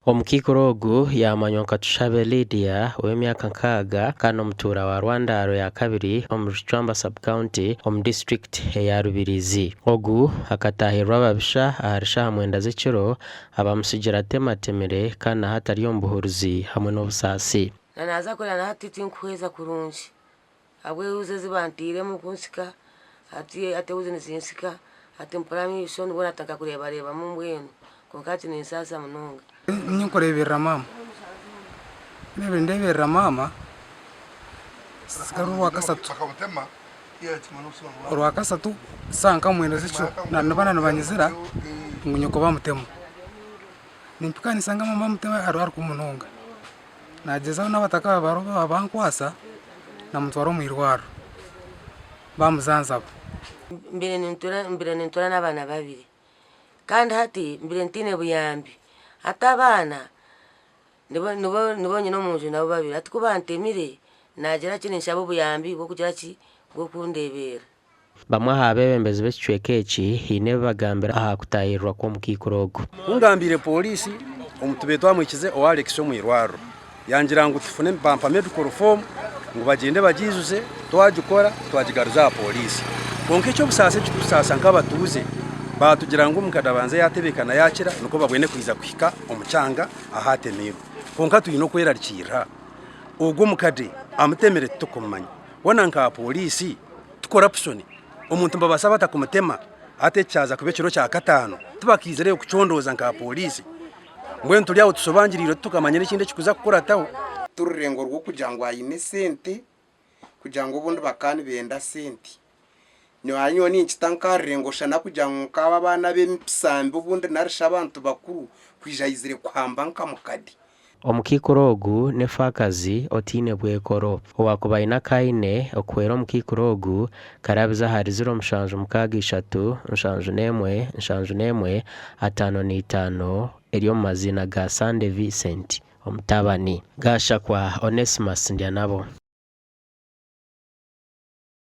Omukikuro ogu yamanyoka tushabe Lydia w'emyaka 6 kana omutura wa Rwandaro ya kabiri omu Ruchwamba sub-county omu district ya Rubirizi. Ogu akatahirwa ababisha aharisha mwenda z'ekiro abamusigira tematemere kana hatari ombuhuruzi hamwe n'obusasi. Naza kola na hati tinkuweza kurunji abwe uze zibantire mu kunsika ate uze nisinsika ate mpurami ishoni bona ataka kureba mu mbwenu konkati ni sasa munonga ninkorebera mama ndebera mama sikaru wakasatu sanka mwenda zicho na nabana nabanyizira ngunyoko bamutema nimpikani sanga mama mutema ari kumunonga nageza n'abataka baroba abankwasa na mutwaro mwirwaro bamuzanza mbere nintura n'abana babiri kandi hati mbere ntine buyambi hata abana nibo nyino munju nabo babiri ati kubantemire nagera kine nshabo buyambi bwo kugira ki bwo kundebera. Bamwe abebembezi b'ekicweka eki hine bagambira aha kutahirwa kw'omukikuro ogu. Ungambire polisi omutube twamwikize o Alex omwirwaro yangira ngo tufune bampa medical form ngo bagende bagizuze twagikora twagigaruza polisi konke cyo busase cy'usasa nk'abatuze batugira ngo mukadabanze yatebekana yakira nuko babwene kwiza kwika omucanga ahatemiro konka tuyino kwerarikira ubwo mukade amutemere tukomanya wona nka polisi corruption omuntu mbabasa batakumutema ate cyaza kubekiro cya 5 tubakizere kucondoza nka polisi mbwe nturiyaho tusobangiriro tukamanya n'ikindi kikuza gukora taho tururengo rwo kujangwa yine sente kujango ubundi bakani benda sente nyo hanyo ni nkitankarengo shana kujango kaba bana b'empisambi ubundi narisha abantu bakuru kwijayizire kwamba nka mukadi. Omukikuro ogu ne fakazi otine bwekoro owakubaina kaine okwera omukikuro ogu karabiza hari 0763 51 55 eriyo mazina ga Sande Vincent omutabani gashakwa Onesimus Ndyanabo.